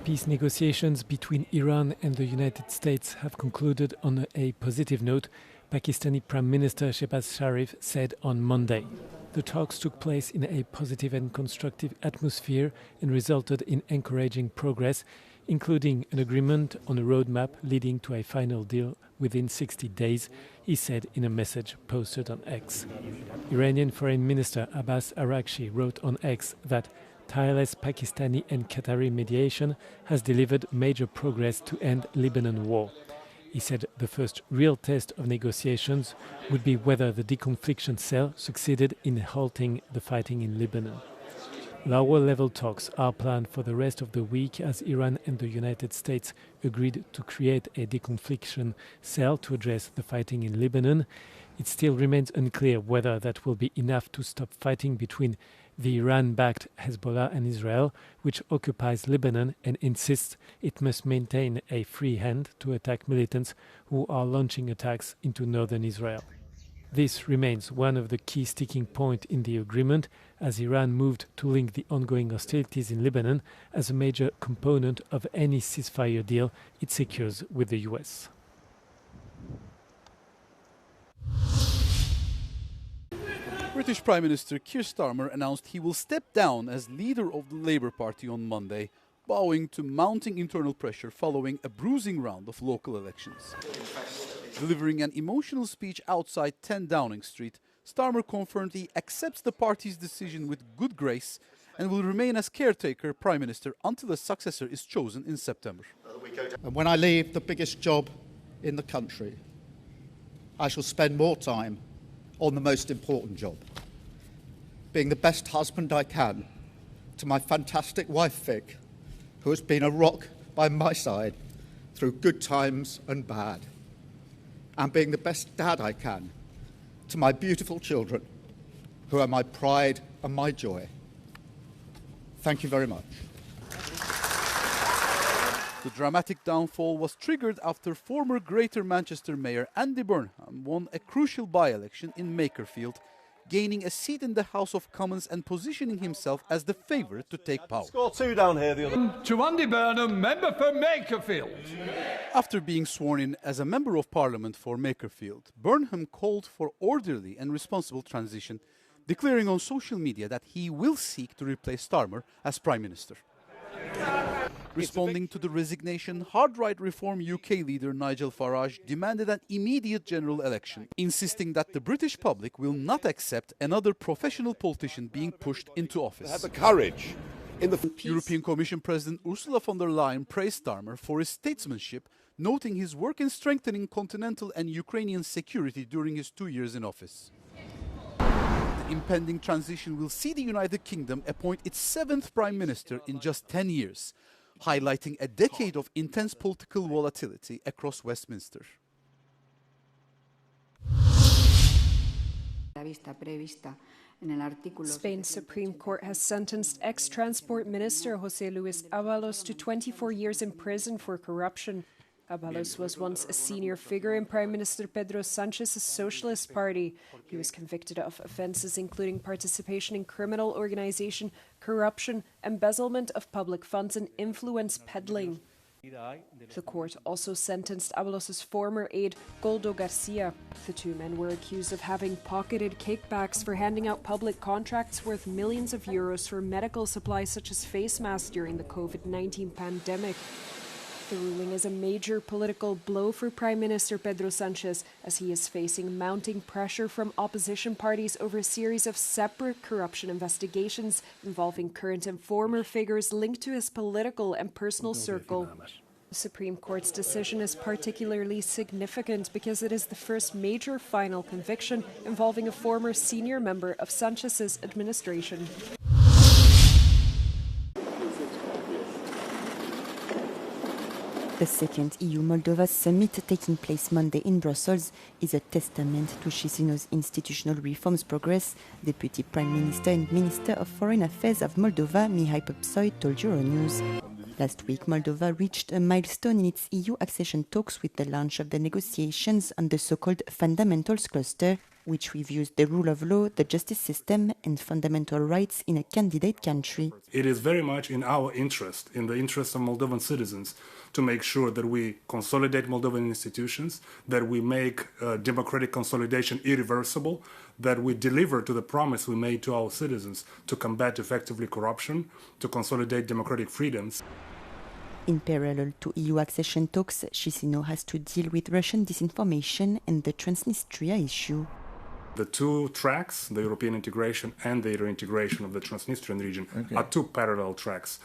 Peace negotiations between Iran and the United States have concluded on a positive note, Pakistani Prime Minister Shehbaz Sharif said on Monday. The talks took place in a positive and constructive atmosphere and resulted in encouraging progress, including an agreement on a roadmap leading to a final deal within 60 days, he said in a message posted on X. Iranian Foreign Minister Abbas Araghchi wrote on X that tireless Pakistani and Qatari mediation has delivered major progress to end Lebanon war. He said the first real test of negotiations would be whether the deconfliction cell succeeded in halting the fighting in Lebanon. Lower-level talks are planned for the rest of the week as Iran and the United States agreed to create a deconfliction cell to address the fighting in Lebanon. It still remains unclear whether that will be enough to stop fighting between the Iran-backed Hezbollah and Israel, which occupies Lebanon and insists it must maintain a free hand to attack militants who are launching attacks into northern Israel. This remains one of the key sticking points in the agreement, as Iran moved to link the ongoing hostilities in Lebanon as a major component of any ceasefire deal it secures with the US. British Prime Minister Keir Starmer announced he will step down as leader of the Labour Party on Monday, bowing to mounting internal pressure following a bruising round of local elections. Delivering an emotional speech outside 10 Downing Street, Starmer confirmed he accepts the party's decision with good grace and will remain as caretaker Prime Minister until a successor is chosen in September. And when I leave the biggest job in the country, I shall spend more time on the most important job, being the best husband I can to my fantastic wife Vic, who has been a rock by my side through good times and bad, and being the best dad I can to my beautiful children, who are my pride and my joy. Thank you very much. The dramatic downfall was triggered after former Greater Manchester Mayor Andy Burnham won a crucial by-election in Makerfield, gaining a seat in the House of Commons and positioning himself as the favourite to take power. Score two down here, the other. To Andy Burnham, member for Makerfield. After being sworn in as a Member of Parliament for Makerfield, Burnham called for orderly and responsible transition, declaring on social media that he will seek to replace Starmer as Prime Minister. Responding to the resignation, hard-right Reform UK leader Nigel Farage demanded an immediate general election, insisting that the British public will not accept another professional politician being pushed into office. Have the courage. European Commission President Ursula von der Leyen praised Starmer for his statesmanship, noting his work in strengthening continental and Ukrainian security during his 2 years in office. The impending transition will see the United Kingdom appoint its 7th Prime Minister in just 10 years, highlighting a decade of intense political volatility across Westminster. Spain's Supreme Court has sentenced ex-Transport Minister José Luis Ábalos to 24 years in prison for corruption. Ábalos was once a senior figure in Prime Minister Pedro Sánchez's Socialist Party. He was convicted of offences including participation in criminal organisation, corruption, embezzlement of public funds and influence peddling. The court also sentenced Ábalos' former aide, Goldo Garcia. The two men were accused of having pocketed kickbacks for handing out public contracts worth millions of euros for medical supplies such as face masks during the COVID-19 pandemic. The ruling is a major political blow for Prime Minister Pedro Sánchez, as he is facing mounting pressure from opposition parties over a series of separate corruption investigations involving current and former figures linked to his political and personal circle. The Supreme Court's decision is particularly significant because it is the first major final conviction involving a former senior member of Sánchez's administration. The second EU-Moldova summit taking place Monday in Brussels is a testament to Chisinau's institutional reforms progress, Deputy Prime Minister and Minister of Foreign Affairs of Moldova, Mihai Popsoi, told Euronews. Last week, Moldova reached a milestone in its EU accession talks with the launch of the negotiations on the so-called fundamentals cluster, which reviews the rule of law, the justice system, and fundamental rights in a candidate country. It is very much in our interest, in the interest of Moldovan citizens, to make sure that we consolidate Moldovan institutions, that we make democratic consolidation irreversible, that we deliver to the promise we made to our citizens to combat effectively corruption, to consolidate democratic freedoms. In parallel to EU accession talks, Chisinau has to deal with Russian disinformation and the Transnistria issue. The two tracks, the European integration and the reintegration of the Transnistrian region, are two parallel tracks.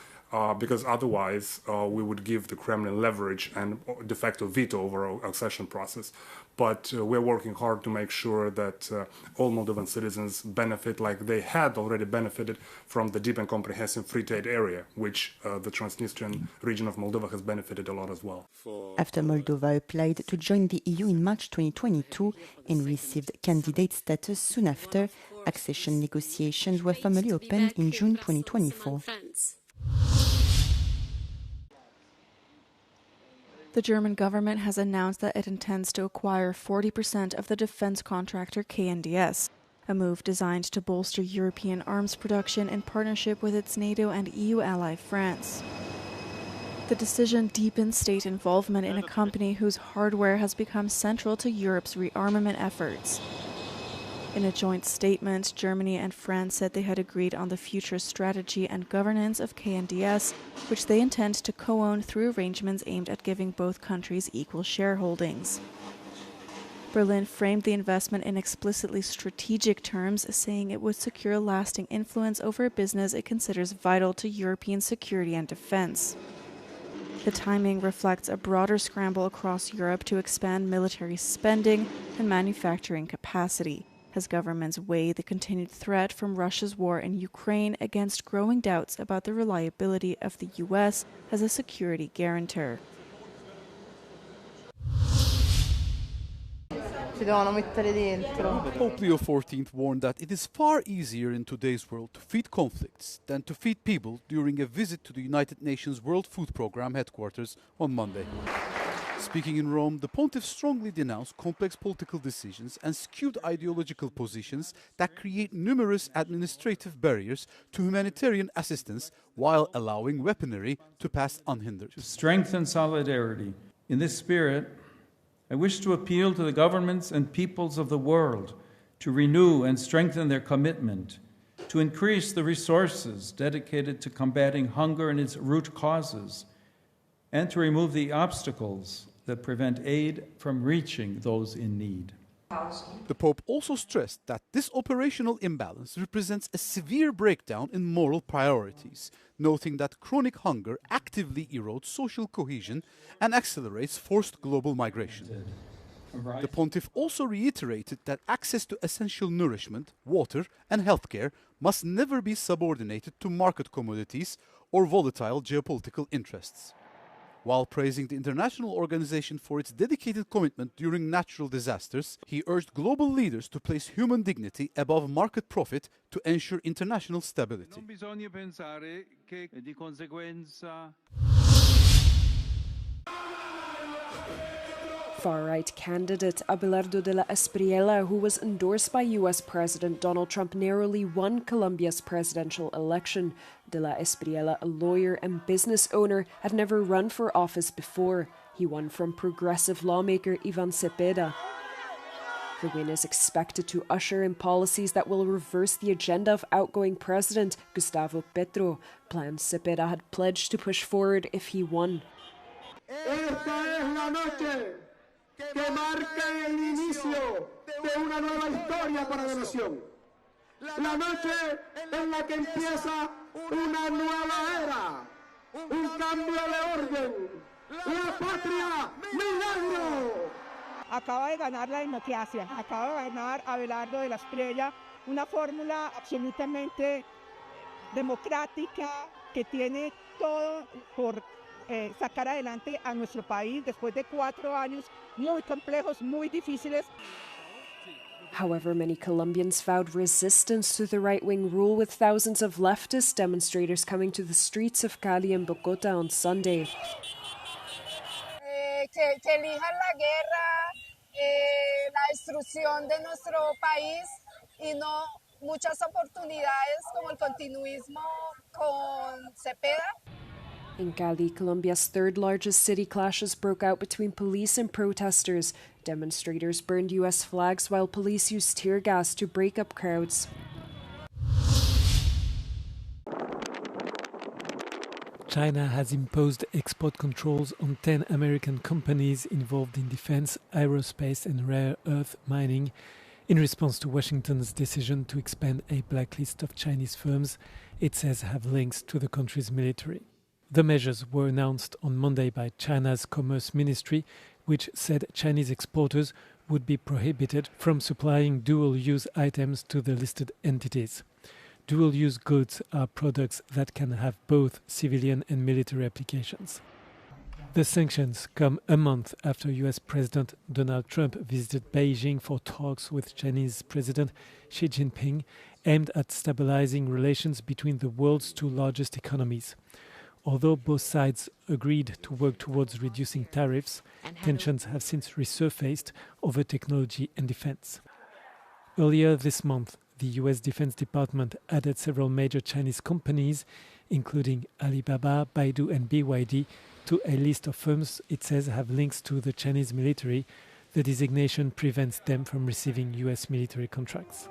Because otherwise we would give the Kremlin leverage and de facto veto over our accession process. But we're working hard to make sure that all Moldovan citizens benefit like they had already benefited from the deep and comprehensive free trade area, which the Transnistrian region of Moldova has benefited a lot as well. After Moldova applied to join the EU in March 2022 and received candidate status soon after, accession negotiations were formally opened in June 2024. The German government has announced that it intends to acquire 40% of the defense contractor KNDS, a move designed to bolster European arms production in partnership with its NATO and EU ally France. The decision deepens state involvement in a company whose hardware has become central to Europe's rearmament efforts. In a joint statement, Germany and France said they had agreed on the future strategy and governance of KNDS, which they intend to co-own through arrangements aimed at giving both countries equal shareholdings. Berlin framed the investment in explicitly strategic terms, saying it would secure lasting influence over a business it considers vital to European security and defense. The timing reflects a broader scramble across Europe to expand military spending and manufacturing capacity, as governments weigh the continued threat from Russia's war in Ukraine against growing doubts about the reliability of the US as a security guarantor. Pope Leo XIV warned that it is far easier in today's world to feed conflicts than to feed people during a visit to the United Nations World Food Programme headquarters on Monday. Speaking in Rome, the pontiff strongly denounced complex political decisions and skewed ideological positions that create numerous administrative barriers to humanitarian assistance while allowing weaponry to pass unhindered. To strengthen solidarity in this spirit, I wish to appeal to the governments and peoples of the world to renew and strengthen their commitment, to increase the resources dedicated to combating hunger and its root causes, and to remove the obstacles that prevent aid from reaching those in need. The Pope also stressed that this operational imbalance represents a severe breakdown in moral priorities, noting that chronic hunger actively erodes social cohesion and accelerates forced global migration. The Pontiff also reiterated that access to essential nourishment, water and healthcare must never be subordinated to market commodities or volatile geopolitical interests. While praising the international organization for its dedicated commitment during natural disasters, he urged global leaders to place human dignity above market profit to ensure international stability. Far-right candidate Abelardo de la Espriella, who was endorsed by US President Donald Trump, narrowly won Colombia's presidential election. De la Espriella, a lawyer and business owner, had never run for office before. He won from progressive lawmaker Ivan Cepeda. The win is expected to usher in policies that will reverse the agenda of outgoing President Gustavo Petro, plans Cepeda had pledged to push forward if he won. Que marca el inicio de una nueva historia para la nación. La noche en la que empieza una nueva era, un cambio de orden. La patria, milagro. Acaba de ganar la democracia, acaba de ganar Abelardo de la Espriella, una fórmula absolutamente democrática que tiene todo por sacar adelante a nuestro país después de 4 años muy complejos, muy difíciles. However, many Colombians vowed resistance to the right-wing rule, with thousands of leftist demonstrators coming to the streets of Cali and Bogota on Sunday. Que elijan la guerra la destrucción de nuestro país y no muchas oportunidades como el continuismo con Cepeda. In Cali, Colombia's third largest city, clashes broke out between police and protesters. Demonstrators burned US flags while police used tear gas to break up crowds. China has imposed export controls on 10 American companies involved in defense, aerospace and rare earth mining in response to Washington's decision to expand a blacklist of Chinese firms it says have links to the country's military. The measures were announced on Monday by China's Commerce Ministry, which said Chinese exporters would be prohibited from supplying dual-use items to the listed entities. Dual-use goods are products that can have both civilian and military applications. The sanctions come a month after US President Donald Trump visited Beijing for talks with Chinese President Xi Jinping aimed at stabilizing relations between the world's two largest economies. Although both sides agreed to work towards reducing tariffs, tensions have since resurfaced over technology and defense. Earlier this month, the US Defense Department added several major Chinese companies, including Alibaba, Baidu and BYD, to a list of firms it says have links to the Chinese military. The designation prevents them from receiving US military contracts.